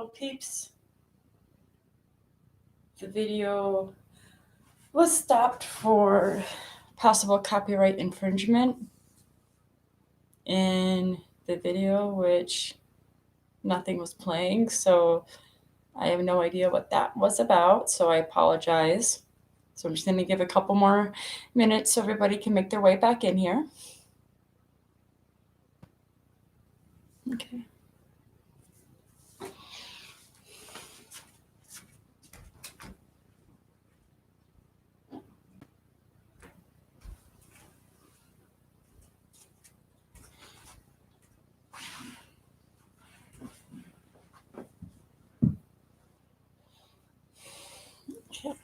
Hello peeps. The video was stopped for possible copyright infringement in the video, which nothing was playing, so I have no idea what that was about, so I apologize. So I'm just going to give a couple more minutes so everybody can make their way back in here. Okay. Okay.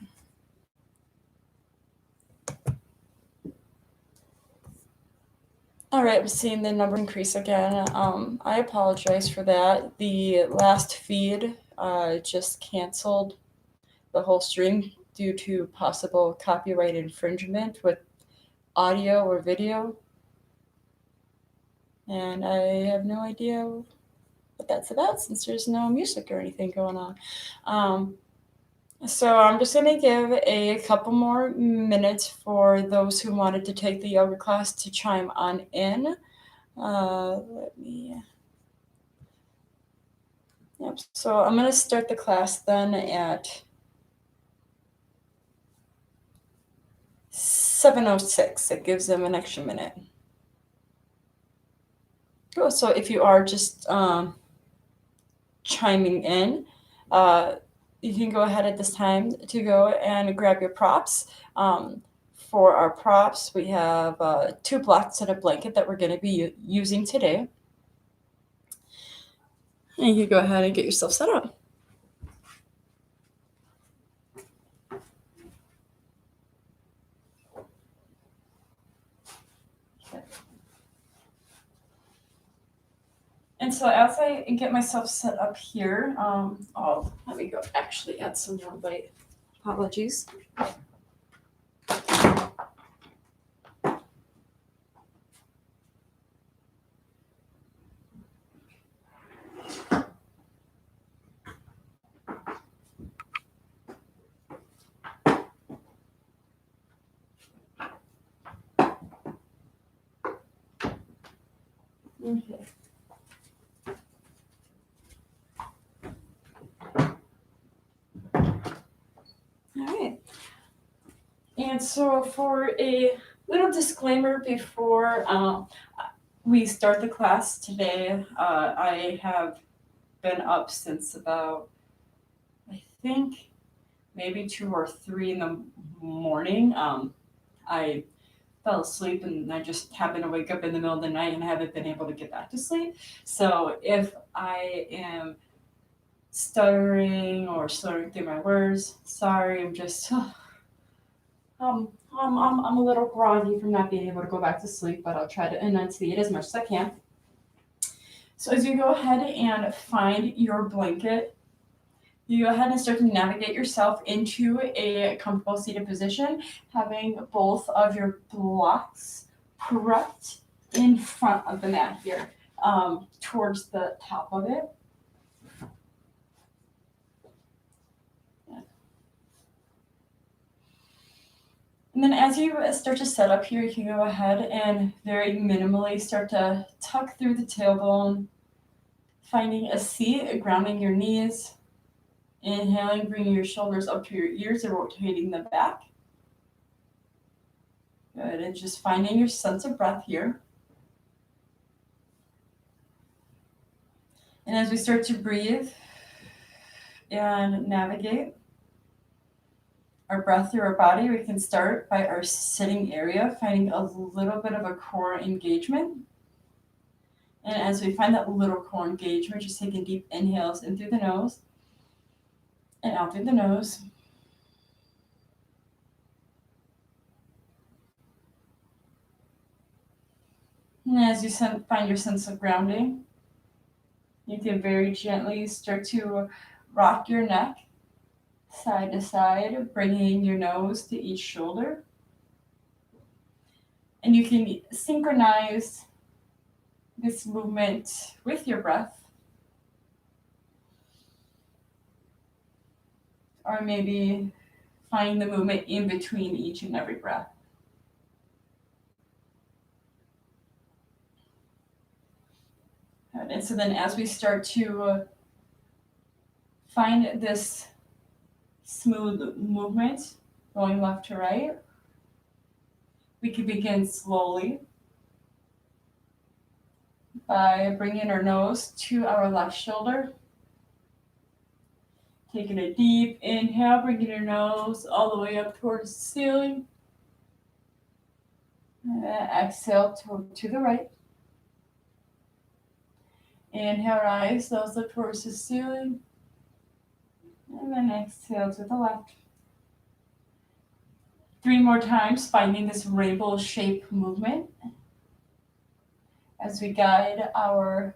All right, I'm seeing the number increase again. I apologize for that. The last feed just canceled the whole stream due to possible copyright infringement with audio or video. And I have no idea what that's about since there's no music or anything going on. So I'm just going to give a couple more minutes for those who wanted to take the yoga class to chime on in. Yep. So I'm going to start the class then at 7:06. It gives them an extra minute. Cool. So if you are just chiming in, you can go ahead at this time to go and grab your props. For our props, we have 2 blocks and a blanket that we're going to be using today. And you can go ahead and get yourself set up. And so as I get myself set up here, let me go actually add some more light. Apologies. Okay. All right. And so for a little disclaimer before we start the class today, I have been up since about, I think, maybe 2 or 3 in the morning. I fell asleep and I just happened to wake up in the middle of the night and haven't been able to get back to sleep. So if I am stuttering or slurring through my words, sorry, I'm just I'm a little groggy from not being able to go back to sleep, but I'll try to enunciate as much as I can. So as you go ahead and find your blanket, you go ahead and start to navigate yourself into a comfortable seated position, having both of your blocks prepped in front of the mat here, towards the top of it. And then as you start to set up here, you can go ahead and very minimally start to tuck through the tailbone, finding a seat, grounding your knees, inhaling, bringing your shoulders up to your ears and rotating them back. Good, and just finding your sense of breath here. And as we start to breathe and navigate our breath through our body, we can start by our sitting area, finding a little bit of a core engagement. And as we find that little core engagement, just taking deep inhales in through the nose and out through the nose. And as you find your sense of grounding, you can very gently start to rock your neck side to side, bringing your nose to each shoulder. And you can synchronize this movement with your breath. or maybe find the movement in between each and every breath. And so then as we start to find this smooth movement going left to right, we can begin slowly by bringing our nose to our left shoulder. Taking a deep inhale, bringing your nose all the way up towards the ceiling. And exhale to the right. Inhale, rise, nose up towards the ceiling. And then exhale to the left. 3 more times, finding this rainbow shape movement as we guide our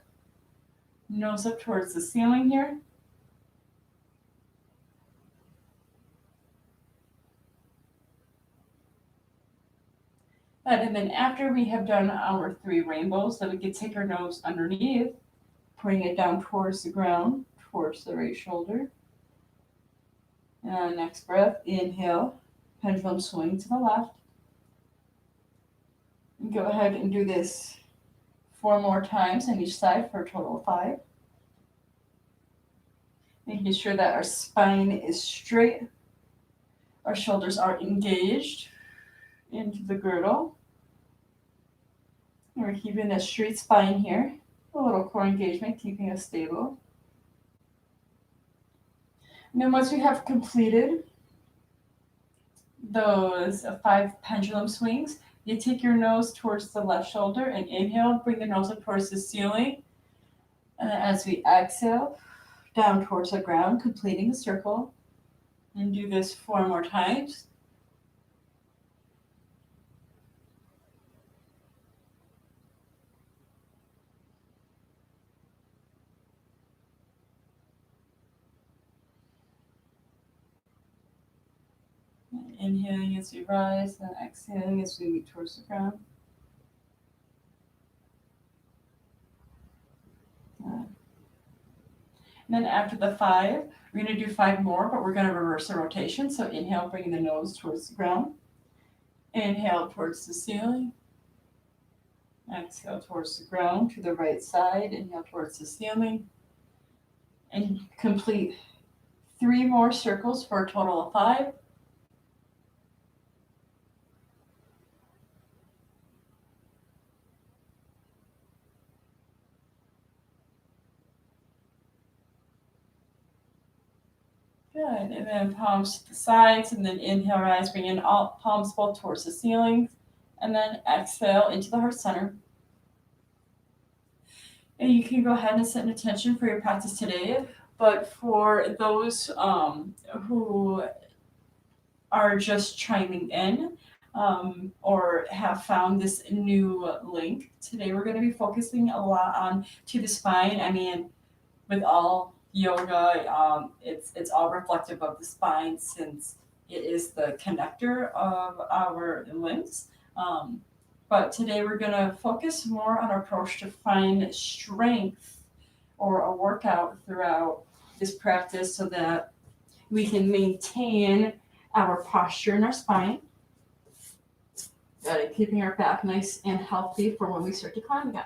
nose up towards the ceiling here. And then after we have done our 3 rainbows, then we can take our nose underneath, putting it down towards the ground, towards the right shoulder. And next breath, inhale, pendulum swing to the left. And go ahead and do this 4 more times on each side for a total of 5. Making sure that our spine is straight, our shoulders are engaged into the girdle. And we're keeping a straight spine here, a little core engagement, keeping us stable. And then once we have completed those 5 pendulum swings, you take your nose towards the left shoulder and inhale, bring the nose up towards the ceiling. And as we exhale, down towards the ground, completing the circle. And do this 4 more times. Inhaling as we rise and exhaling as we move towards the ground. And then after the 5, we're going to do 5 more, but we're going to reverse the rotation. So inhale, bringing the nose towards the ground. Inhale towards the ceiling. Exhale towards the ground to the right side. Inhale towards the ceiling. And complete 3 more circles for a total of 5. Good, and then palms to the sides, and then inhale, rise, bring in all palms both towards the ceiling, and then exhale into the heart center. And you can go ahead and set an intention for your practice today, but for those who are just chiming in or have found this new link, today we're going to be focusing a lot on to the spine. I mean, with all yoga, it's all reflective of the spine since it is the connector of our limbs. But today we're going to focus more on our approach to find strength or a workout throughout this practice so that we can maintain our posture in our spine, keeping our back nice and healthy for when we start to climb again.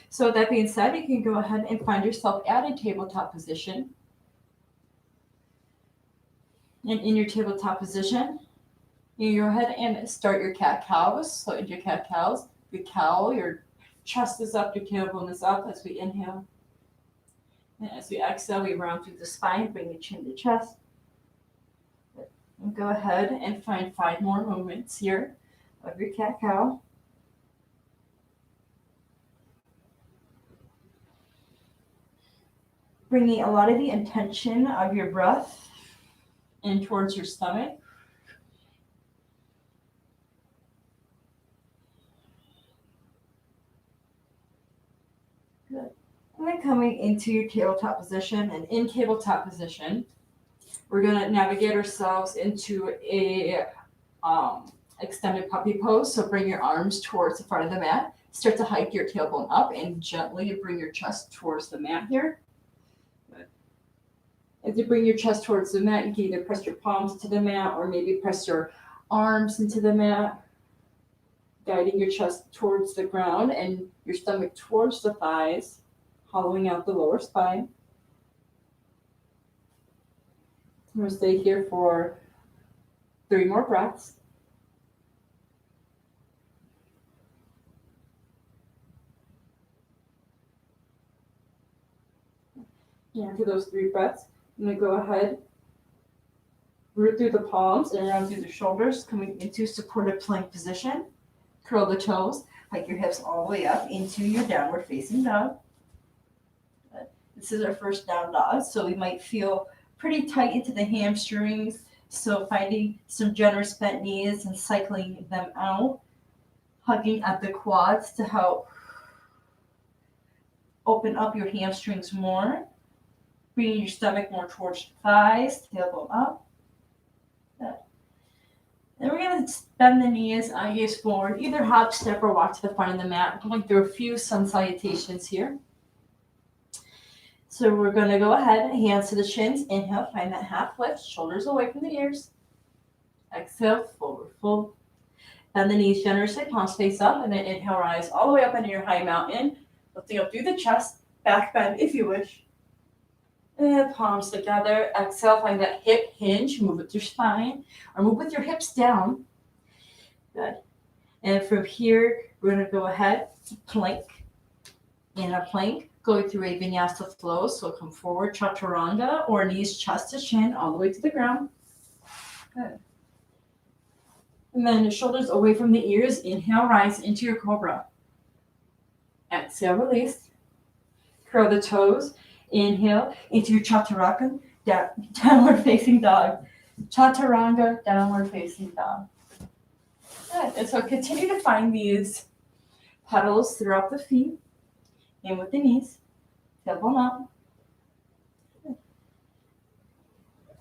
So with that being said, you can go ahead and find yourself at a tabletop position. And in your tabletop position, you go ahead and start your cat-cows. So into your cat-cows, you cow, your chest is up, your tailbone is up as we inhale. And as we exhale, we round through the spine, bring your chin to chest. And go ahead and find 5 more movements here of your cat-cow. Bringing a lot of the intention of your breath in towards your stomach. Good. And then coming into your tabletop position. And in tabletop position, we're going to navigate ourselves into a extended puppy pose. So bring your arms towards the front of the mat. Start to hike your tailbone up and gently bring your chest towards the mat here. Good. As you bring your chest towards the mat, you can either press your palms to the mat or maybe press your arms into the mat, guiding your chest towards the ground and your stomach towards the thighs, hollowing out the lower spine. I'm going to stay here for 3 more breaths. And after those 3 breaths, I'm going to go ahead, root through the palms and around through the shoulders, coming into supported plank position. Curl the toes, hike your hips all the way up into your downward facing dog. This is our first down dog, so we might feel pretty tight into the hamstrings. So finding some generous bent knees and cycling them out, hugging at the quads to help open up your hamstrings more. Bringing your stomach more towards your thighs, tailbone up. Good. Then we're going to bend the knees, eye gaze forward, either hop, step, or walk to the front of the mat. Going through a few sun salutations here. So we're going to go ahead, hands to the shins. Inhale, find that half lift, shoulders away from the ears. Exhale, forward fold. Bend the knees generously, palms face up, and then inhale, rise all the way up into your high mountain. Lifting up through the chest, back bend if you wish. And palms together. Exhale, find that hip hinge. Move with your spine or move with your hips down. Good. And from here, we're going to go ahead, plank. In a plank, going through a vinyasa flow. So come forward, chaturanga, or knees chest to chin, all the way to the ground. Good. And then shoulders away from the ears. Inhale, rise into your cobra. Exhale, release. Curl the toes. Inhale into your chaturanga, downward facing dog. Chaturanga, downward facing dog. Good. And so continue to find these pedals throughout the feet. In with the knees. Tailbone up.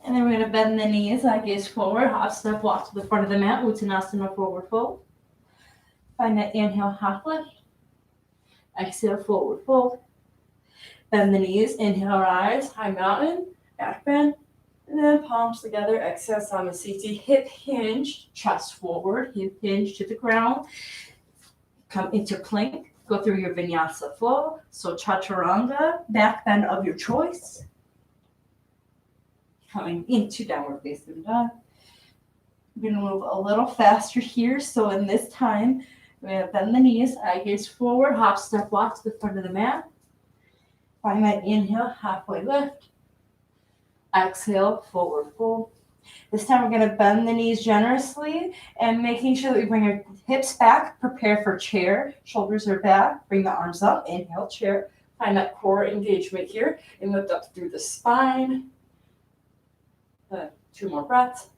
And then we're going to bend the knees, eye gaze forward, half step, walk to the front of the mat, Uttanasana, forward fold. Find that inhale, half lift. Exhale, forward fold. Bend the knees, inhale, rise, high mountain, back bend, and then palms together, exhale, Samasthiti, hip hinge, chest forward, hip hinge to the ground. Come into plank, go through your vinyasa flow. So chaturanga, back bend of your choice. Coming into downward facing dog. We're going to move a little faster here. So in this time, we're going to bend the knees, eye gaze forward, hop, step, walk to the front of the mat. Find that inhale, halfway lift. Exhale, forward fold. This time we're going to bend the knees generously and making sure that we bring our hips back, prepare for chair. Shoulders are back, bring the arms up, inhale, chair. Find that core engagement here and lift up through the spine. 2 more breaths.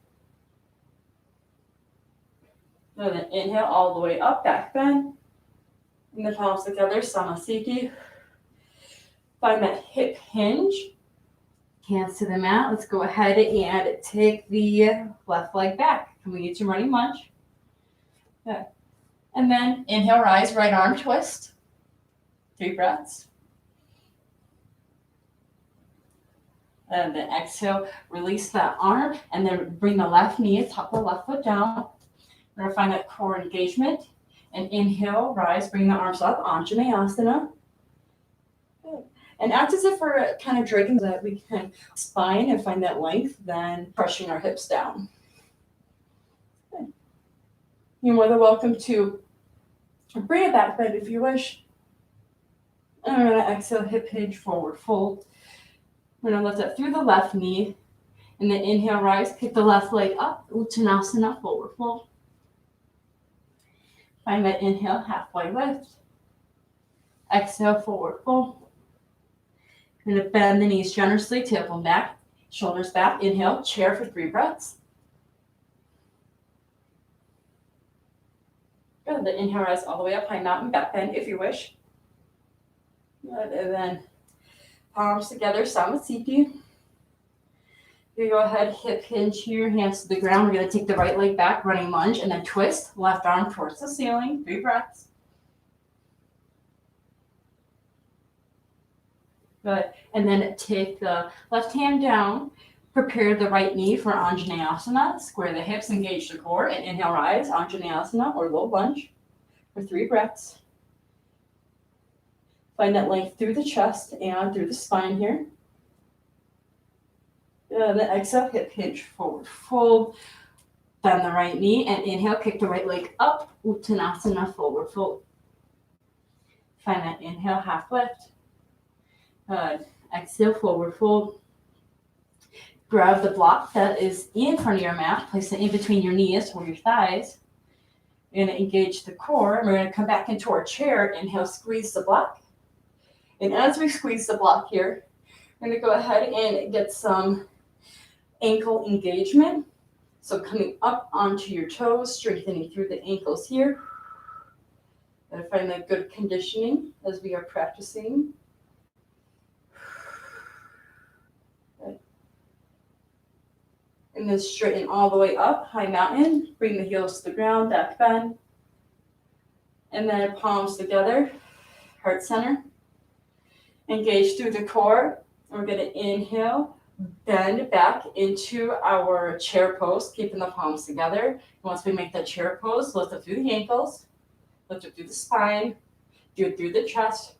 And then inhale all the way up, back bend. And the palms together, Samasthiti. Find that hip hinge. Hands to the mat. Let's go ahead and take the left leg back. Coming into running lunge. Okay. And then inhale, rise, right arm twist. 3 breaths. And then exhale, release that arm, and then bring the left knee, top of the left foot down. We're going to find that core engagement. And inhale, rise, bring the arms up, Anjaneyasana. Good. And act as if we're kind of dragging that we can spine and find that length, then crushing our hips down. Good. You're more than welcome to bring it back bend if you wish. And we're going to exhale, hip hinge, forward fold. We're going to lift up through the left knee. And then inhale, rise, pick the left leg up, Uttanasana, forward fold. Find that inhale, halfway lift. Exhale, forward fold. You're going to bend the knees generously, tailbone back, shoulders back. Inhale, chair for 3 breaths. Good. Then inhale, rise all the way up, high mountain, back bend if you wish. Good. And then palms together, Samasthiti. You go ahead, hip hinge here, hands to the ground. We're going to take the right leg back, running lunge, and then twist, left arm towards the ceiling. 3 breaths. Good. And then take the left hand down. Prepare the right knee for Anjaneyasana. Square the hips, engage the core, and inhale, rise, Anjaneyasana or low lunge for 3 breaths. Find that length through the chest and through the spine here. And then exhale, hip hinge, forward fold. Bend the right knee and inhale, kick the right leg up, Uttanasana, forward fold. Find that inhale, half lift. Good. Exhale, forward fold. Grab the block that is in front of your mat, place it in between your knees or your thighs. We're going to engage the core. We're going to come back into our chair. Inhale, squeeze the block. And as we squeeze the block here, we're going to go ahead and get some ankle engagement. So coming up onto your toes, strengthening through the ankles here. Gotta find that good conditioning as we are practicing. Good. And then straighten all the way up, high mountain. Bring the heels to the ground, back bend. And then palms together, heart center. Engage through the core. We're gonna inhale, bend back into our chair pose, keeping the palms together. Once we make that chair pose, lift up through the ankles, lift up through the spine, do it through the chest.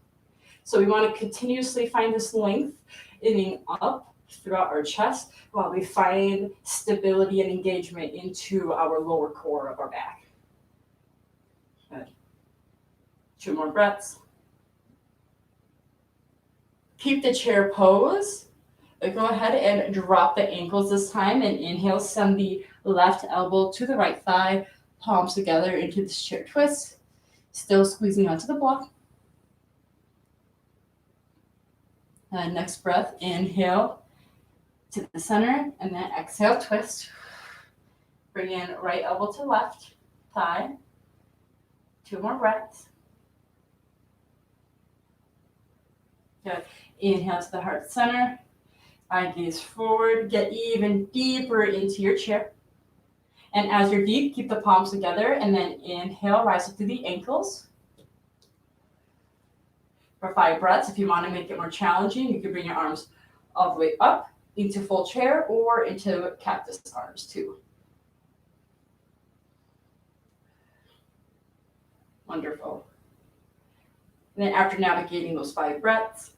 So we want to continuously find this length, inning up throughout our chest while we find stability and engagement into our lower core of our back. Good. 2 more breaths. Keep the chair pose. Go ahead and drop the ankles this time and inhale, send the left elbow to the right thigh, palms together into this chair twist, still squeezing onto the block. And next breath, inhale to the center and then exhale, twist. Bring in right elbow to left thigh. 2 more breaths. Good. Inhale to the heart center. Eye gaze forward, get even deeper into your chair. And as you're deep, keep the palms together and then inhale, rise up to the ankles. For 5 breaths, if you want to make it more challenging, you can bring your arms all the way up into full chair or into cactus arms too. Wonderful. And then after navigating those 5 breaths,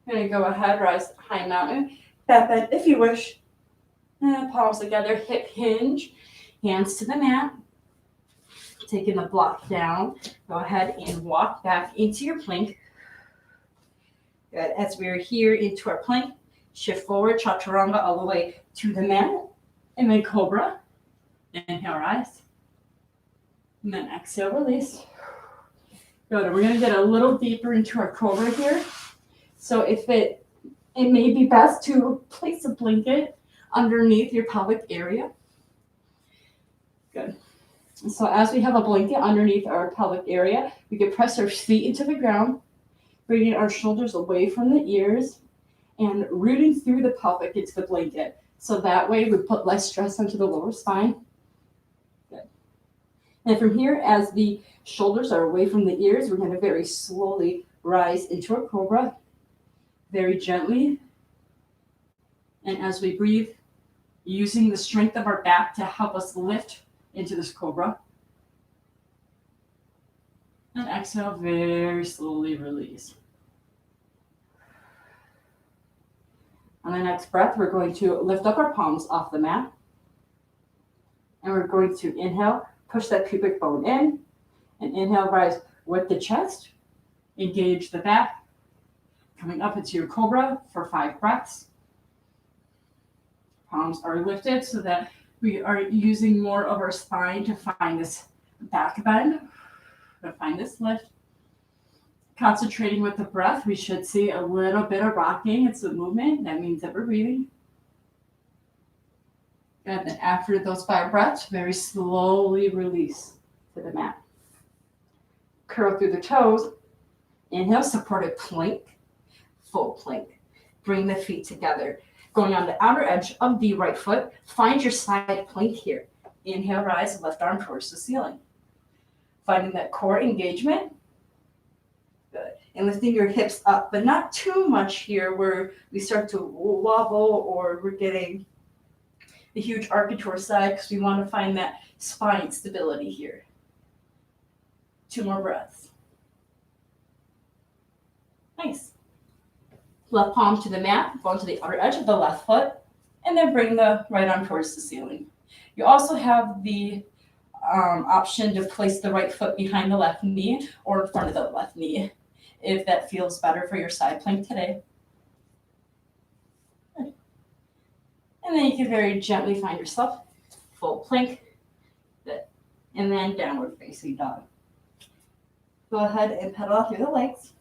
I'm going to go ahead, rise high mountain, back bend if you wish. And palms together, hip hinge, hands to the mat. Taking the block down, go ahead and walk back into your plank. Good. As we're here into our plank, shift forward, chaturanga all the way to the mat. And then cobra. Inhale, rise. And then exhale, release. Good. We're going to get a little deeper into our cobra here. So if it may be best to place a blanket underneath your pelvic area. Good. So as we have a blanket underneath our pelvic area, we can press our feet into the ground, bringing our shoulders away from the ears and rooting through the pelvic into the blanket. So that way we put less stress onto the lower spine. Good. And from here, as the shoulders are away from the ears, we're going to very slowly rise into a cobra, very gently. And as we breathe, using the strength of our back to help us lift into this cobra. And exhale, very slowly release. On the next breath, we're going to lift up our palms off the mat. And we're going to inhale, push that pubic bone in. And inhale, rise with the chest. Engage the back. Coming up into your cobra for 5 breaths. Palms are lifted so that we are using more of our spine to find this back bend, to find this lift. Concentrating with the breath, we should see a little bit of rocking. It's a movement. That means that we're breathing. And then after those 5 breaths, very slowly release to the mat. Curl through the toes. Inhale, supported plank, full plank. Bring the feet together. Going on the outer edge of the right foot, find your side plank here. Inhale, rise, left arm towards the ceiling. Finding that core engagement. Good. and lifting your hips up, but not too much here where we start to wobble or we're getting the huge arc to our side, because we want to find that spine stability here. 2 more breaths. Nice. Left palm to the mat, go to the outer edge of the left foot, and then bring the right arm towards the ceiling. You also have the option to place the right foot behind the left knee or in front of the left knee, if that feels better for your side plank today. Good. And then you can very gently find yourself full plank, and then downward facing dog. Go ahead and pedal through the legs.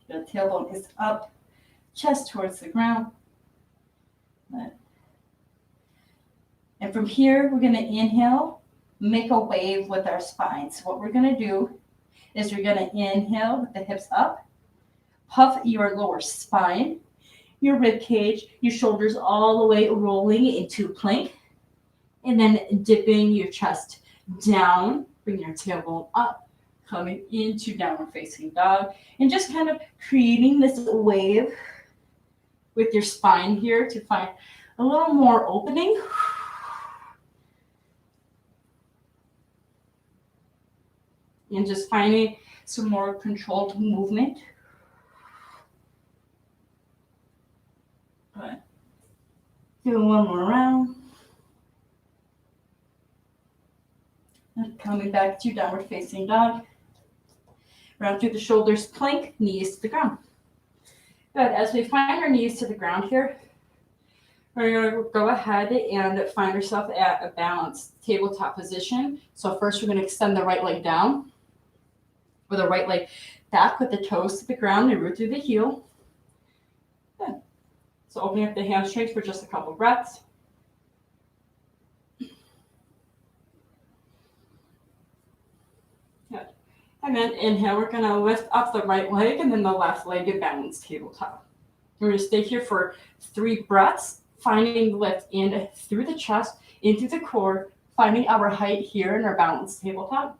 The tailbone is up, chest towards the ground. And from here, we're going to inhale, make a wave with our spine. So what we're going to do is we're going to inhale with the hips up, puff your lower spine, your rib cage, your shoulders all the way rolling into plank, and then dipping your chest down, bring your tailbone up, coming into downward facing dog, and just kind of creating this wave with your spine here to find a little more opening. And just finding some more controlled movement. Good. Do one more round. And coming back to downward facing dog. Round through the shoulders, plank, knees to the ground. Good. As we find our knees to the ground here, we're going to go ahead and find ourselves at a balanced tabletop position. So first we're going to extend the right leg down, with the right leg back with the toes to the ground and root through the heel. Good. So opening up the hamstrings for just a couple breaths. Good. And then inhale, we're going to lift up the right leg and then the left leg in balanced tabletop. We're going to stay here for 3 breaths, finding lift in through the chest, into the core, finding our height here in our balanced tabletop.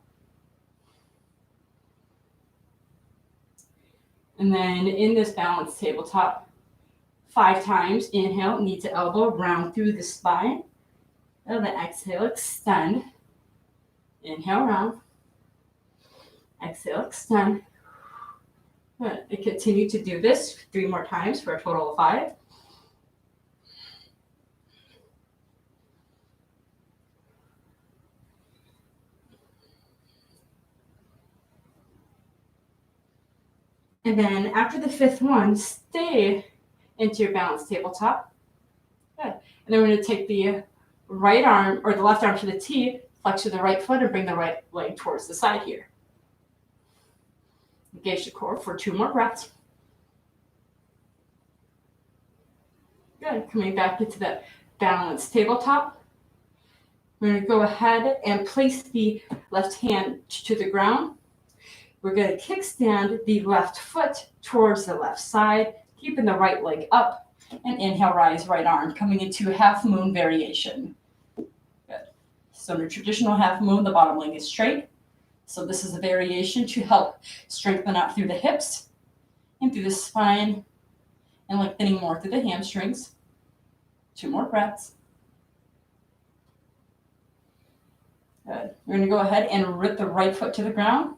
And then in this balanced tabletop, 5 times, inhale, knee to elbow, round through the spine. And then exhale, extend. Inhale, round. Exhale, extend. Good. And continue to do this 3 more times for a total of 5. And then after the 5th one, stay into your balanced tabletop. Good. And then we're going to take the right arm or the left arm to the T, flex to the right foot, and bring the right leg towards the side here. Engage the core for 2 more breaths. Good. Coming back into the balanced tabletop. We're going to go ahead and place the left hand to the ground. We're going to kickstand the left foot towards the left side, keeping the right leg up, and inhale, rise right arm, coming into half moon variation. Good. So in a traditional half moon, the bottom leg is straight. So this is a variation to help strengthen out through the hips and through the spine, and lengthening more through the hamstrings. 2 more breaths. Good. We're going to go ahead and rip the right foot to the ground.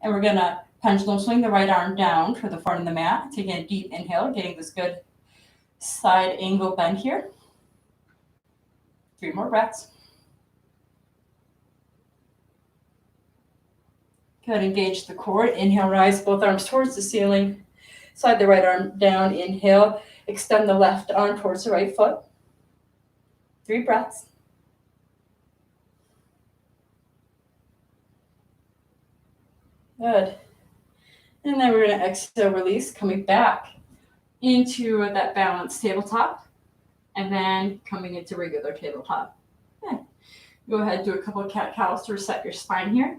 And we're going to pendulum swing the right arm down for the front of the mat. Taking a deep inhale, getting this good side angle bend here. 3 more breaths. Good. Engage the core. Inhale, rise both arms towards the ceiling. Slide the right arm down. Inhale. Extend the left arm towards the right foot. 3 breaths. Good. And then we're going to exhale, release, coming back into that balanced tabletop, and then coming into regular tabletop. Okay. Go ahead and do a couple of cat-cows to reset your spine here.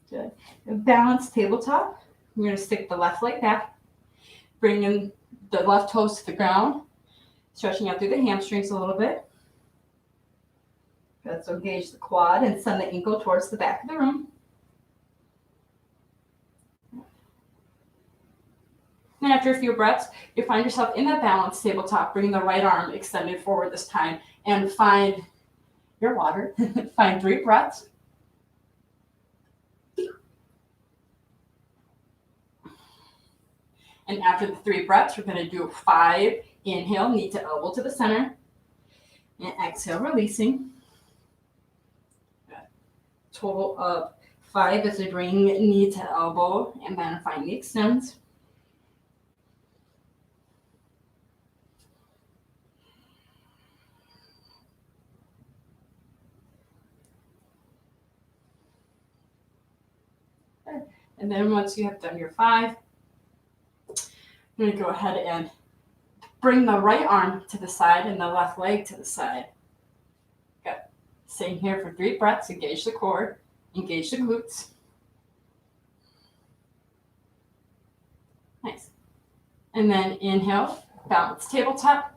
Good. Balanced tabletop. We're going to stick the left leg back, bring in the left toes to the ground, stretching out through the hamstrings a little bit. Good. So engage the quad and send the ankle towards the back of the room. And after a few breaths, you find yourself in that balanced tabletop, bringing the right arm extended forward this time, and find your water. Find 3 breaths. And after the 3 breaths, we're going to do 5. Inhale, knee to elbow to the center. And exhale, releasing. Total of 5 as we bring knee to elbow and then find the extends. And then once you have done your 5, you're going to go ahead and bring the right arm to the side and the left leg to the side. Good. Same here for 3 breaths. Engage the core, engage the glutes. Nice. And then inhale, balance tabletop.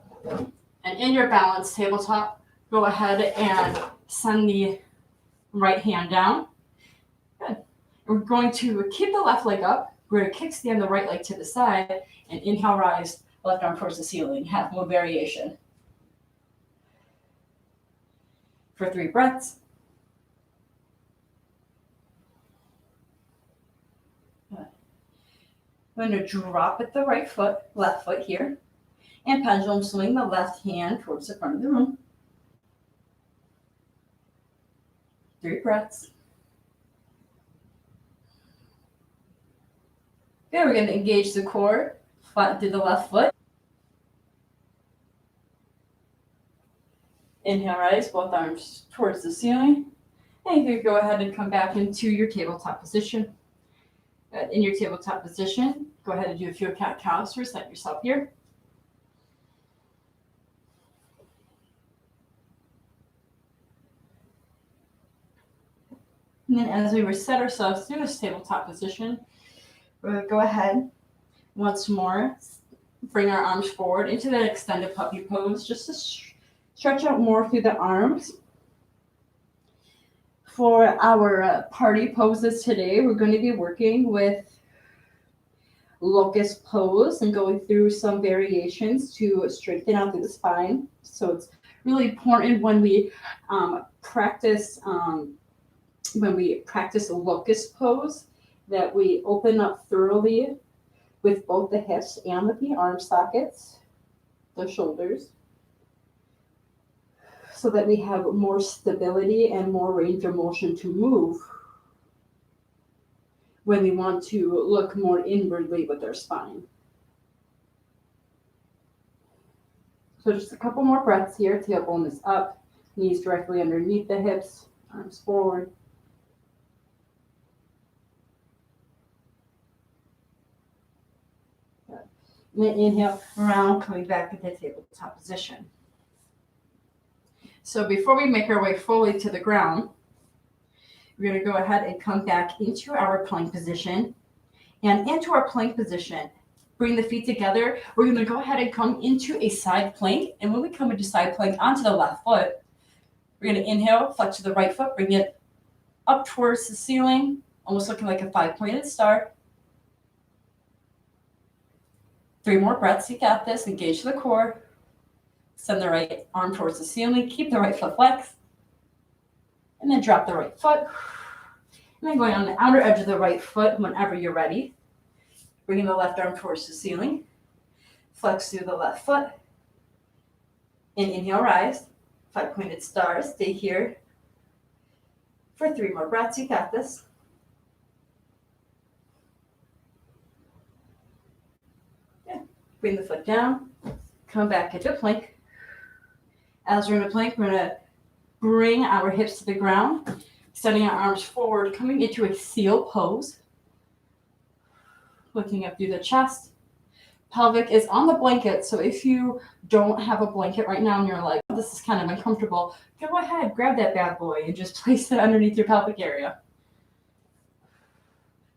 And in your balance tabletop, go ahead and send the right hand down. Good. We're going to keep the left leg up. We're going to kickstand the right leg to the side and inhale, rise, left arm towards the ceiling. Half moon variation. For 3 breaths. Good. I'm going to drop at the right foot, left foot here, and pendulum swing the left hand towards the front of the room. 3 breaths. Okay, we're going to engage the core, flat through the left foot. Inhale, rise, both arms towards the ceiling. And you can go ahead and come back into your tabletop position. In your tabletop position, go ahead and do a few cat-cows to reset yourself here. And then as we reset ourselves through this tabletop position, we're going to go ahead once more, bring our arms forward into that extended puppy pose, just to stretch out more through the arms. For our party poses today, we're going to be working with locust pose and going through some variations to strengthen out through the spine. So it's really important when we practice a locust pose that we open up thoroughly with both the hips and with the arm sockets, the shoulders, so that we have more stability and more range of motion to move when we want to look more inwardly with our spine. So just a couple more breaths here. Tailbone is up, knees directly underneath the hips, arms forward. And then inhale, around, coming back into tabletop position. So before we make our way fully to the ground, we're going to go ahead and come back into our plank position. And into our plank position, bring the feet together. We're going to go ahead and come into a side plank. And when we come into side plank onto the left foot, we're going to inhale, flex to the right foot, bring it up towards the ceiling, almost looking like a 5-pointed star. 3 more breaths, you got this. Engage the core. Send the right arm towards the ceiling. Keep the right foot flexed. And then drop the right foot. And then going on the outer edge of the right foot whenever you're ready. Bringing the left arm towards the ceiling. Flex through the left foot. And inhale, rise. 5-pointed star. Stay here for 3 more breaths. You got this. Bring the foot down, come back into plank. As we're in a plank, we're going to bring our hips to the ground, extending our arms forward, coming into a seal pose. Looking up through the chest. Pelvic is on the blanket, so if you don't have a blanket right now and you're like, oh, this is kind of uncomfortable, go ahead, grab that bad boy and just place it underneath your pelvic area.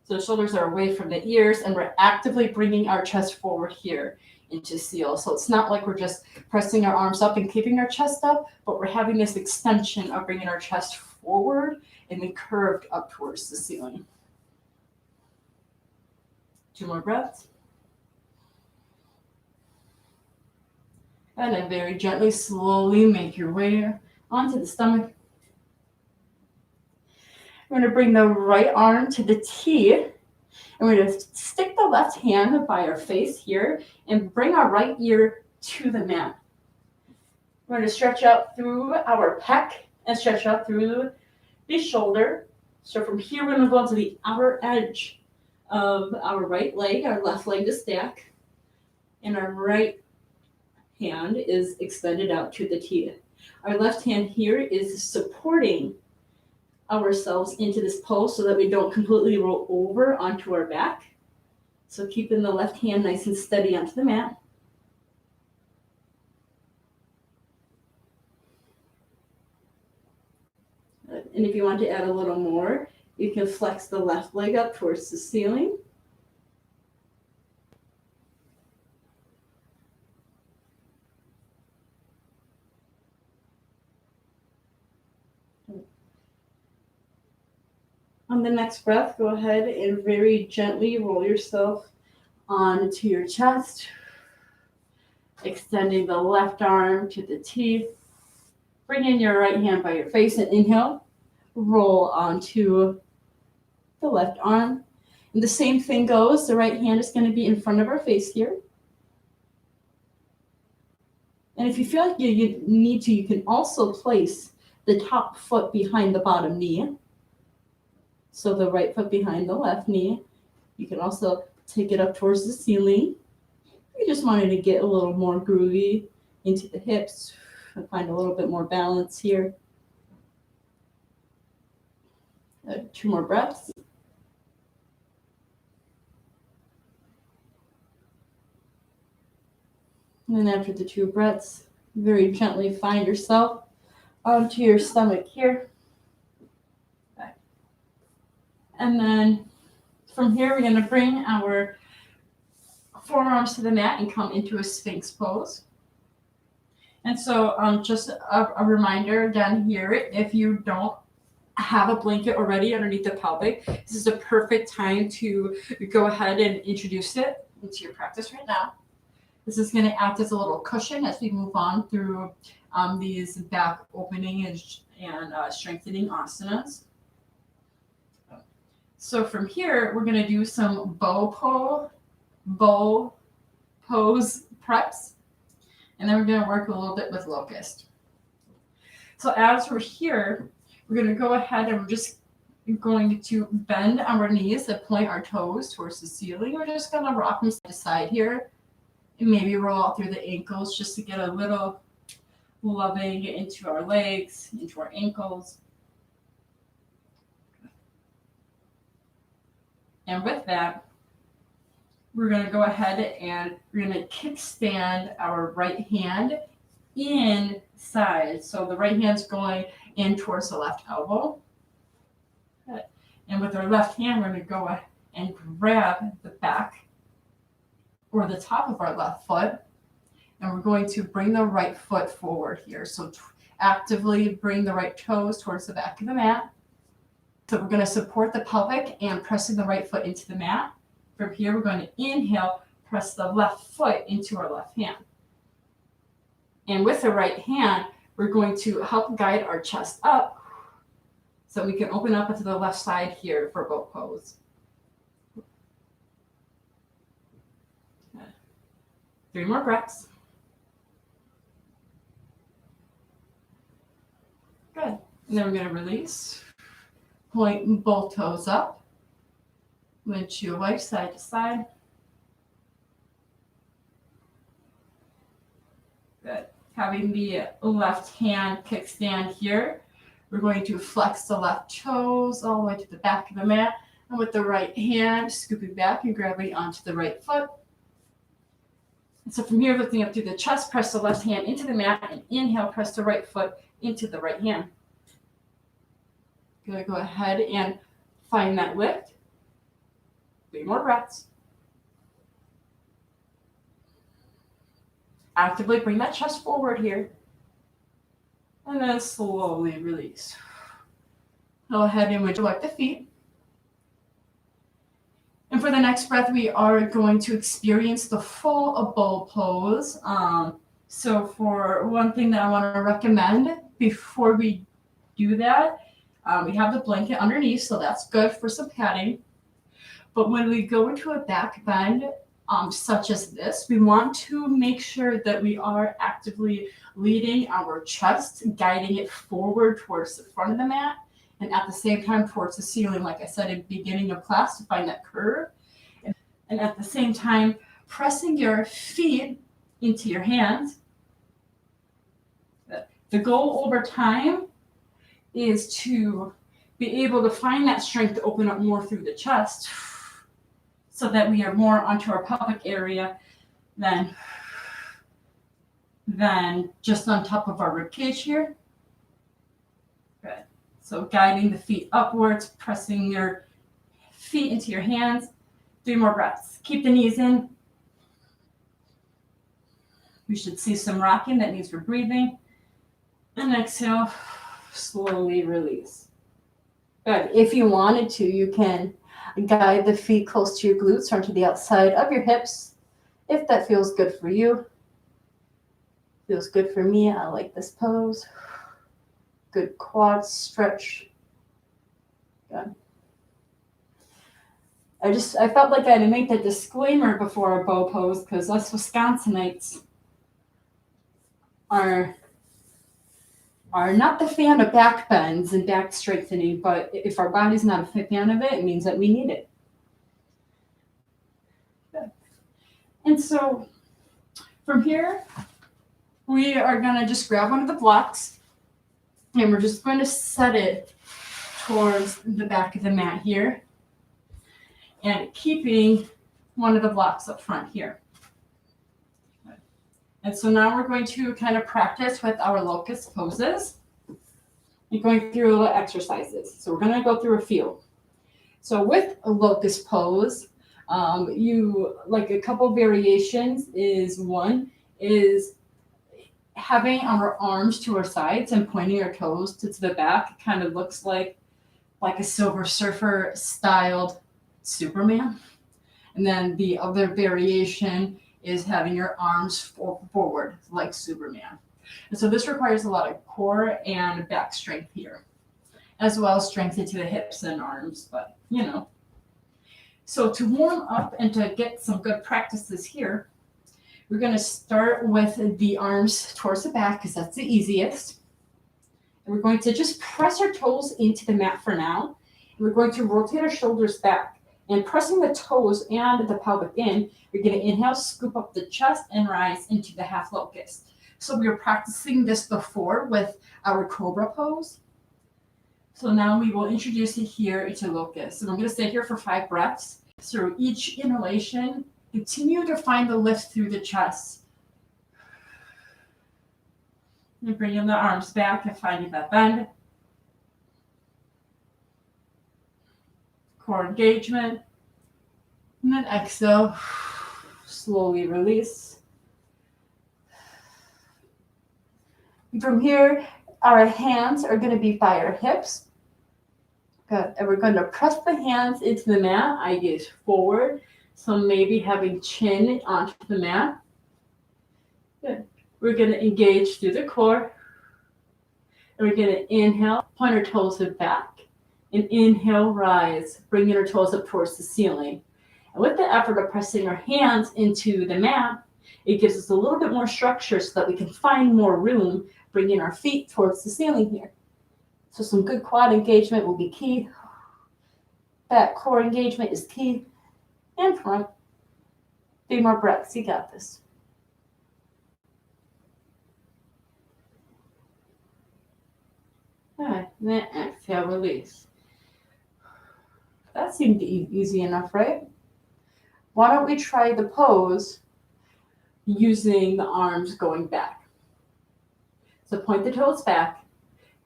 So the shoulders are away from the ears, and we're actively bringing our chest forward here. into seal. So it's not like we're just pressing our arms up and keeping our chest up, but we're having this extension of bringing our chest forward and then curved up towards the ceiling. 2 more breaths. And then very gently, slowly make your way onto the stomach. We're going to bring the right arm to the T. And we're going to stick the left hand by our face here and bring our right ear to the mat. We're going to stretch out through our pec and stretch out through the shoulder. So from here, we're going to go to the outer edge of our right leg, our left leg to stack, and our right hand is extended out to the T. Our left hand here is supporting ourselves into this pose so that we don't completely roll over onto our back. So keeping the left hand nice and steady onto the mat. And if you want to add a little more, you can flex the left leg up towards the ceiling. On the next breath, go ahead and very gently roll yourself onto your chest, extending the left arm to the T. Bring in your right hand by your face and inhale. Roll onto the left arm. And the same thing goes. The right hand is going to be in front of our face here. And if you feel like you need to, you can also place the top foot behind the bottom knee. So the right foot behind the left knee. You can also take it up towards the ceiling. You just wanted to get a little more groovy into the hips and find a little bit more balance here. 2 more breaths. And then after the 2 breaths, very gently find yourself onto your stomach here. Okay. And then from here, we're going to bring our forearms to the mat and come into a Sphinx pose. And so just a reminder down here, if you don't have a blanket already underneath the pelvic, this is a perfect time to go ahead and introduce it into your practice right now. This is going to act as a little cushion as we move on through these back opening and strengthening asanas. So from here, we're going to do some bow pose preps. And then we're going to work a little bit with locust. So as we're here, we're going to go ahead and we're just going to bend our knees and point our toes towards the ceiling. We're just going to rock them side to side here and maybe roll out through the ankles just to get a little loving into our legs, into our ankles. And with that, we're going to go ahead and we're going to kickstand our right hand inside. So the right hand's going in towards the left elbow. And with our left hand, we're going to go and grab the back or the top of our left foot. And we're going to bring the right foot forward here. So actively bring the right toes towards the back of the mat. So we're going to support the pelvic and pressing the right foot into the mat. From here, we're going to inhale, press the left foot into our left hand. And with the right hand, we're going to help guide our chest up so we can open up into the left side here for boat pose. 3 more breaths. Good. And then we're going to release. Point both toes up. Winch your wipe side to side. Good. Having the left hand kickstand here, we're going to flex the left toes all the way to the back of the mat. And with the right hand, scooping back and grabbing onto the right foot. And so from here, lifting up through the chest, press the left hand into the mat and inhale, press the right foot into the right hand. Going to go ahead and find that lift. 3 more breaths. Actively bring that chest forward here. And then slowly release. Go ahead and wipe the feet. And for the next breath, we are going to experience the full bow pose. So for one thing that I want to recommend before we do that, we have the blanket underneath, so that's good for some padding. But when we go into a back bend, such as this, we want to make sure that we are actively leading our chest, guiding it forward towards the front of the mat, and at the same time towards the ceiling, like I said at the beginning of class, to find that curve. And at the same time, pressing your feet into your hands. The goal over time is to be able to find that strength to open up more through the chest so that we are more onto our pelvic area than just on top of our rib cage here. Good. So guiding the feet upwards, pressing your feet into your hands. 3 more breaths. Keep the knees in. We should see some rocking. That means we're breathing. And exhale, slowly release. Good. If you wanted to, you can guide the feet close to your glutes or to the outside of your hips. If that feels good for you. Feels good for me. I like this pose. Good quad stretch. Good. I felt like I had to make that disclaimer before a bow pose because us Wisconsinites are not the fan of back bends and back strengthening, but if our body's not a fan of it, it means that we need it. Good. And so from here, we are going to just grab one of the blocks and we're just going to set it towards the back of the mat here and keeping one of the blocks up front here. And so now we're going to kind of practice with our locust poses and going through little exercises. So we're going to go through a few. So with a locust pose, you like a couple variations is one is having our arms to our sides and pointing our toes to the back. It kind of looks like a Silver Surfer styled Superman. And then the other variation is having your arms forward like Superman. And so this requires a lot of core and back strength here, as well as strength into the hips and arms, but you know. So to warm up and to get some good practices here, we're going to start with the arms towards the back because that's the easiest. And we're going to just press our toes into the mat for now. And we're going to rotate our shoulders back. And pressing the toes and the pelvic in, you're going to inhale, scoop up the chest, and rise into the half locust. So we were practicing this before with our cobra pose. So now we will introduce it here into locust. And I'm going to stay here for 5 breaths. So each inhalation, continue to find the lift through the chest. And bringing the arms back and finding that bend. Core engagement. And then exhale, slowly release. And from here, our hands are going to be by our hips. Good. And we're going to press the hands into the mat. I gaze forward. So maybe having chin onto the mat. Good. We're going to engage through the core. And we're going to inhale, point our toes back. And inhale, rise, bringing our toes up towards the ceiling. And with the effort of pressing our hands into the mat, it gives us a little bit more structure so that we can find more room, bringing our feet towards the ceiling here. So some good quad engagement will be key. Back core engagement is key. And front. 3 more breaths. You got this. All right. And then exhale, release. That seemed easy enough, right? Why don't we try the pose using the arms going back? So point the toes back,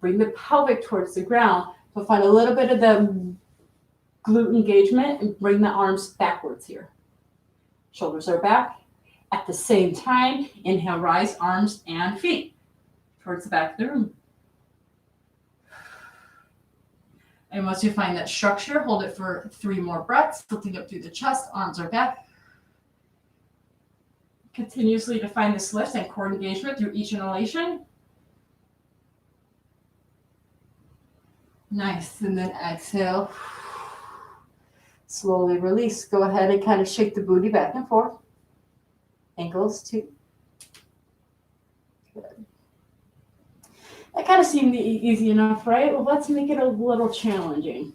bring the pelvic towards the ground, but find a little bit of the glute engagement and bring the arms backwards here. Shoulders are back, At the same time, inhale, rise, arms and feet towards the back of the room. And once you find that structure, hold it for 3 more breaths, tilting up through the chest, arms are back. Continuously define this lift and core engagement through each inhalation. Nice, and then exhale. Slowly release. Go ahead and kind of shake the booty back and forth. Ankles too. Good. That kind of seemed easy enough, right? Well, let's make it a little challenging.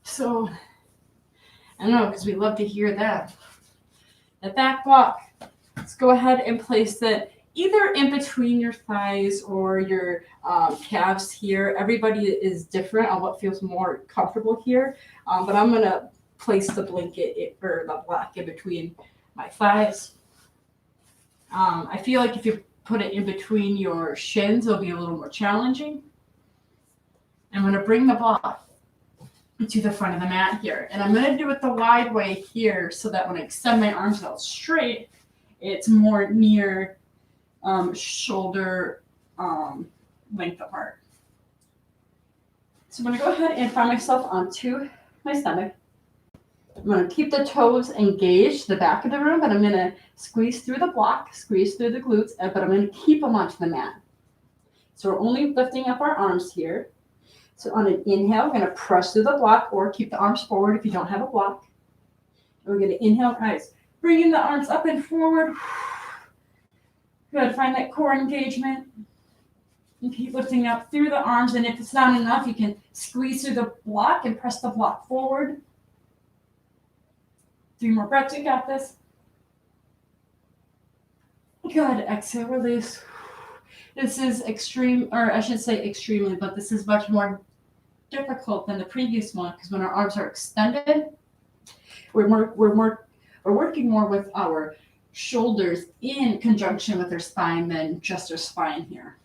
So, I know, because we love to hear that. The back block. Let's go ahead and place it either in between your thighs or your calves here. Everybody is different on what feels more comfortable here, but I'm going to place the blanket or the block in between my thighs. I feel like if you put it in between your shins, it'll be a little more challenging. I'm going to bring the block to the front of the mat here, and I'm going to do it the wide way here so that when I extend my arms out straight, it's more near shoulder length apart. So I'm going to go ahead and find myself onto my stomach. I'm going to keep the toes engaged, the back of the room, but I'm going to squeeze through the block, squeeze through the glutes, but I'm going to keep them onto the mat. So we're only lifting up our arms here. So on an inhale, we're going to press through the block or keep the arms forward if you don't have a block. And we're going to inhale, rise. Bringing the arms up and forward. Good. Find that core engagement. And keep lifting up through the arms. And if it's not enough, you can squeeze through the block and press the block forward. 3 more breaths. You got this. Good. Exhale, release. This is extreme, or I should say extremely, but this is much more difficult than the previous one because when our arms are extended, we're working more with our shoulders in conjunction with our spine than just our spine here.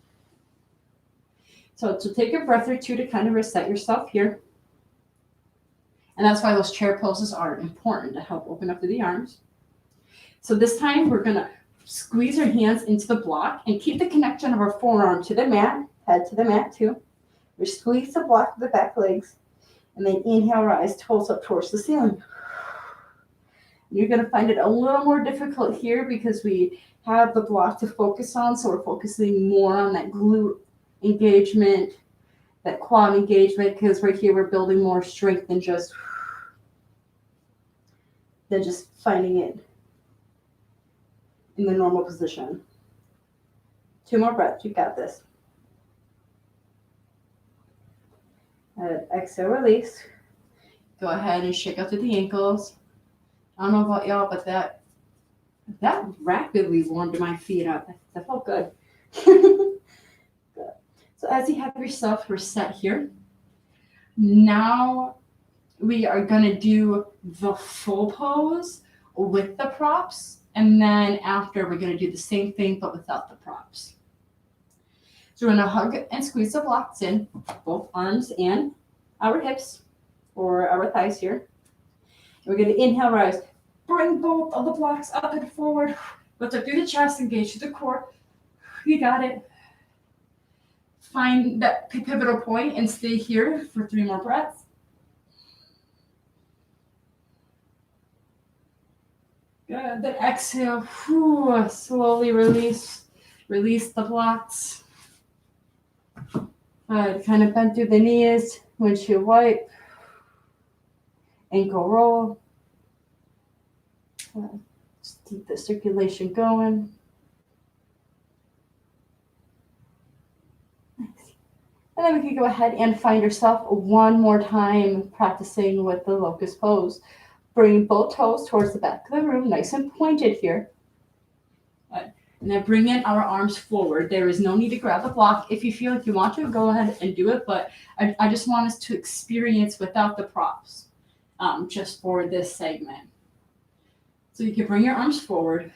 So take a breath or two to kind of reset yourself here. And that's why those chair poses are important to help open up through the arms. So this time we're going to squeeze our hands into the block and keep the connection of our forearm to the mat, head to the mat too. We squeeze the block of the back legs and then inhale, rise, toes up towards the ceiling. You're going to find it a little more difficult here because we have the block to focus on. So we're focusing more on that glute engagement, that quad engagement, because right here we're building more strength than just finding it in the normal position. 2 more breaths. You got this. Exhale, release. Go ahead and shake out through the ankles. I don't know about y'all, but that rapidly warmed my feet up. That felt good. Good. So as you have yourself reset here, now we are going to do the full pose with the props. And then after, we're going to do the same thing, but without the props. So we're going to hug and squeeze the blocks in, both arms and our hips or our thighs here. And we're going to inhale, rise. Bring both of the blocks up and forward. Lift up through the chest, engage through the core. You got it. Find that pivotal point and stay here for 3 more breaths. Good. Then exhale. Slowly release. Release the blocks. Good. Kind of bend through the knees. Windshield wipe. Ankle roll. Just keep the circulation going. Nice. And then we can go ahead and find yourself one more time practicing with the locust pose. Bring both toes towards the back of the room, nice and pointed here. And then bring in our arms forward. There is no need to grab the block. If you feel like you want to, go ahead and do it. But I just want us to experience without the props, just for this segment. So you can bring your arms forward.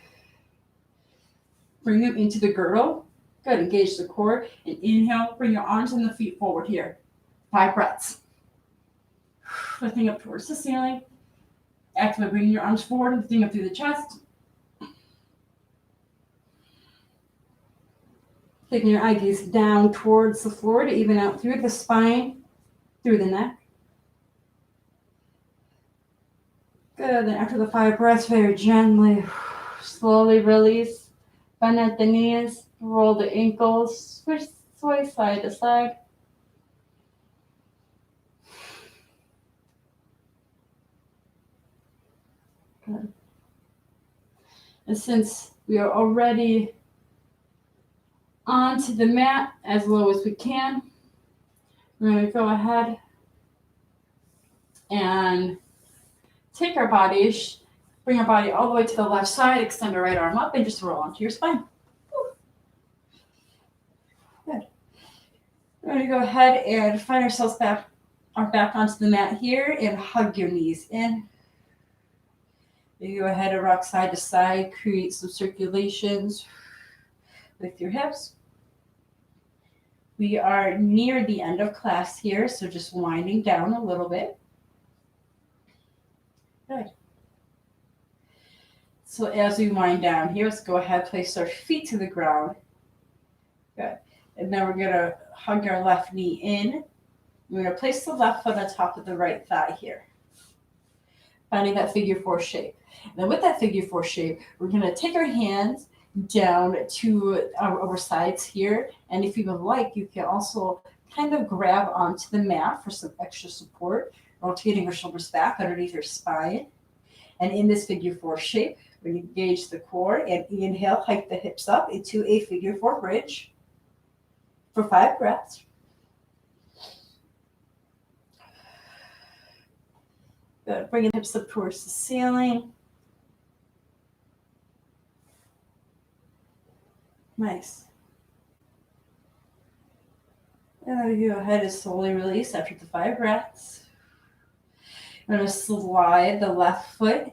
Bring them into the girdle. Good, engage the core. And inhale, bring your arms and the feet forward here. 5 breaths. Lifting up towards the ceiling. Actively bringing your arms forward, lifting up through the chest. Taking your eye gaze down towards the floor to even out through the spine, through the neck. Good. Then after the 5 breaths, very gently, slowly release. Bend at the knees, roll the ankles, sway side to side. Good. And since we are already onto the mat as low as we can, we're going to go ahead and take our bodies, bring our body all the way to the left side, extend our right arm up, and just roll onto your spine. Good. We're going to go ahead and find ourselves back onto the mat here and hug your knees in. You go ahead and rock side to side, create some circulations with your hips. We are near the end of class here, so just winding down a little bit. Good. So as we wind down here, let's go ahead, place our feet to the ground. Good. And then we're going to hug our left knee in. We're going to place the left foot on top of the right thigh here, finding that figure 4 shape. And then with that figure 4 shape, we're going to take our hands down to our sides here. And if you would like, you can also kind of grab onto the mat for some extra support, rotating your shoulders back underneath your spine. And in this figure 4 shape, we engage the core and inhale, hike the hips up into a figure 4 bridge for 5 breaths. Good. Bring the hips up towards the ceiling. Nice. And then you go ahead and slowly release after the 5 breaths. I'm going to slide the left foot,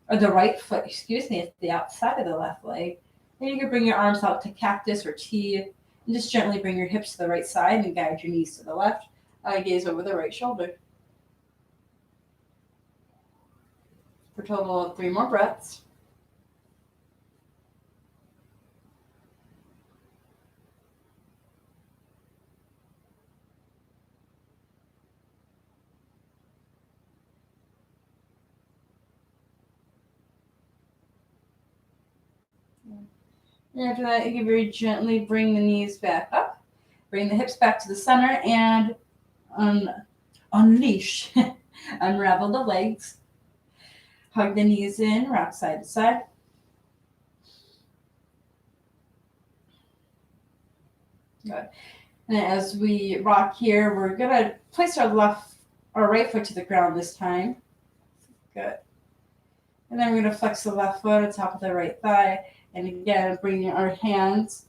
or the right foot, at the outside of the left leg. Then you can bring your arms out to cactus or T, and just gently bring your hips to the right side and guide your knees to the left. Eye gaze over the right shoulder. For a total of 3 more breaths. And after that, you can very gently bring the knees back up, bring the hips back to the center, and unleash, unravel the legs. Hug the knees in, rock side to side. Good. And as we rock here, we're going to place our right foot to the ground this time. Good. And then we're going to flex the left foot on top of the right thigh. And again, bringing our hands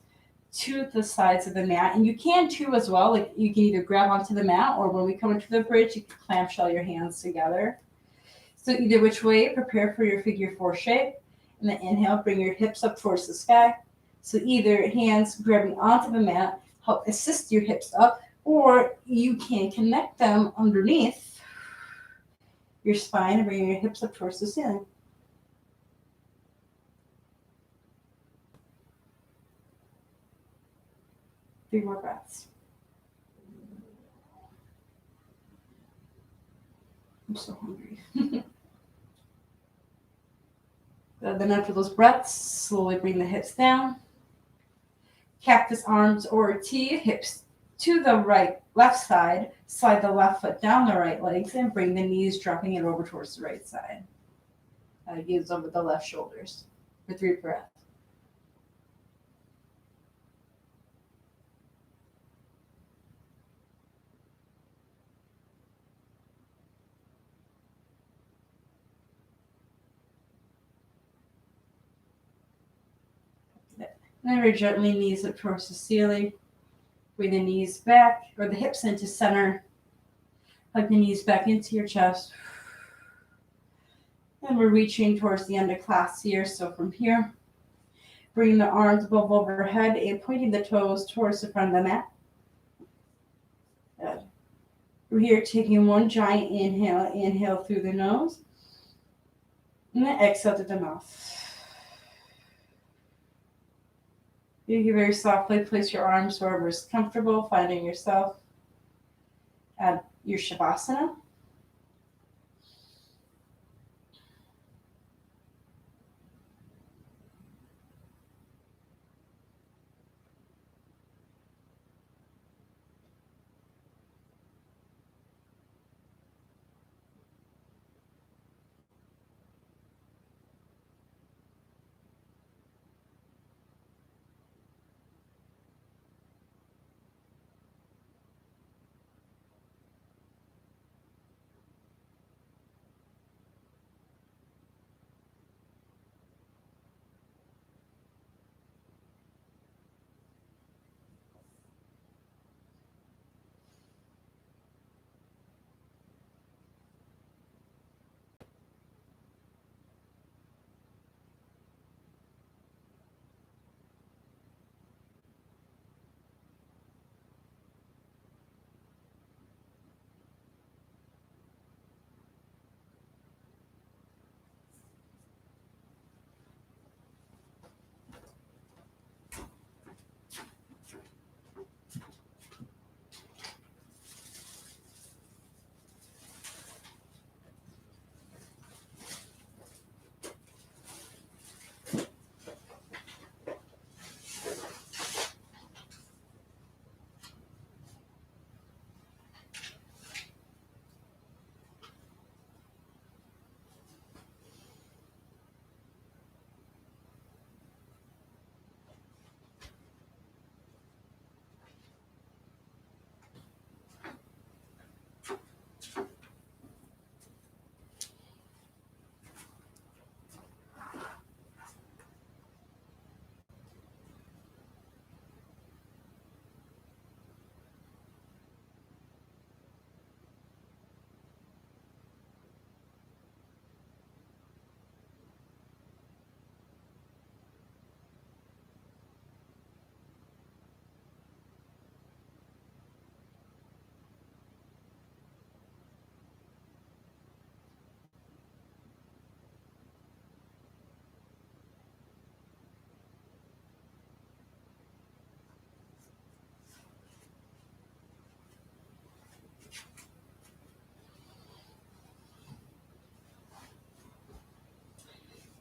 to the sides of the mat. And you can too as well. Like you can either grab onto the mat, or when we come into the bridge, you can clamshell your hands together. So either which way, prepare for your figure 4 shape. And then inhale, bring your hips up towards the sky. So either hands grabbing onto the mat, help assist your hips up, or you can connect them underneath your spine and bring your hips up towards the ceiling. Three more breaths. I'm so hungry. Then after those breaths, slowly bring the hips down. Cactus arms or T, hips to the left side. Slide the left foot down the right legs and bring the knees, dropping it over towards the right side. Gaze over the left shoulders for 3 breaths. And then very gently, knees up towards the ceiling. Bring the knees back, or the hips into center. Hug the knees back into your chest. And we're reaching towards the end of class here. So from here, bring the arms above overhead and pointing the toes towards the front of the mat. Good. We're here taking one giant inhale. Inhale through the nose. And then exhale through the mouth. You can very softly place your arms wherever is comfortable, finding yourself at your Shavasana.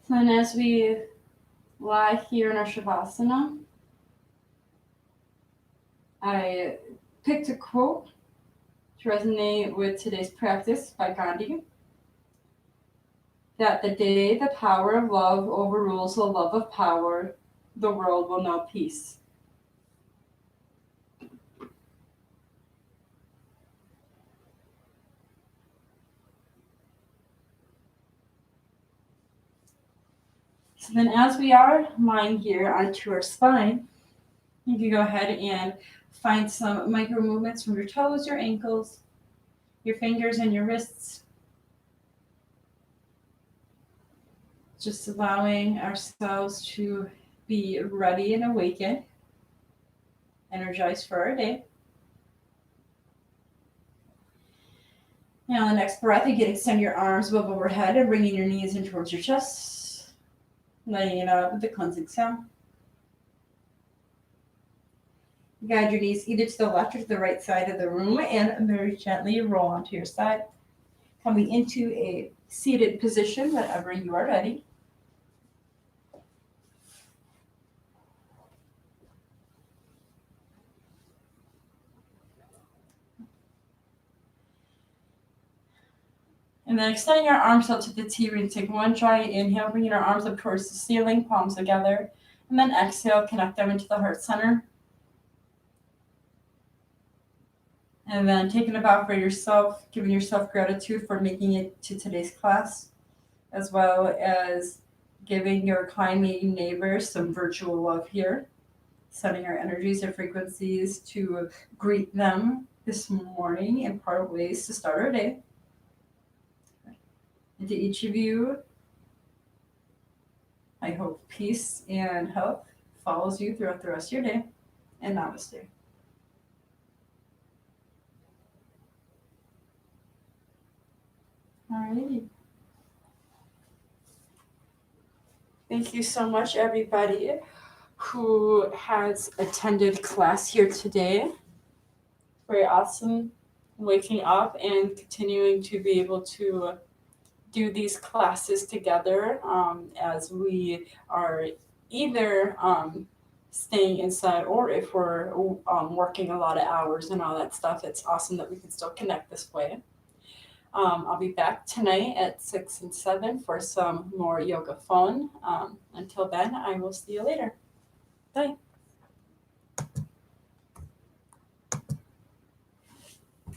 And as we lie here in our Shavasana, I picked a quote to resonate with today's practice by Gandhi, that the day the power of love overrules the love of power, the world will know peace. So then as we are lying here onto our spine, you can go ahead and find some micro movements from your toes, your ankles, your fingers, and your wrists. Just allowing ourselves to be ready and awakened, energized for our day. Now, the next breath, you can extend your arms above overhead and bringing your knees in towards your chest, laying it out with the cleansing sound. Guide your knees either to the left or to the right side of the room and very gently roll onto your side. Coming into a seated position whenever you are ready. And then extending our arms out to the T, we're going to take one giant inhale, bringing our arms up towards the ceiling, palms together. And then exhale, connect them into the heart center. And then taking a bow for yourself, giving yourself gratitude for making it to today's class, as well as giving your climbing neighbors some virtual love here, setting our energies and frequencies to greet them this morning and part ways to start our day. And to each of you, I hope peace and health follows you throughout the rest of your day. And namaste. Alrighty. Thank you so much, everybody, who has attended class here today. Very awesome waking up and continuing to be able to do these classes together as we are either staying inside or if we're working a lot of hours and all that stuff. It's awesome that we can still connect this way. I'll be back tonight at 6 and 7 for some more yoga fun. Until then, I will see you later. Bye.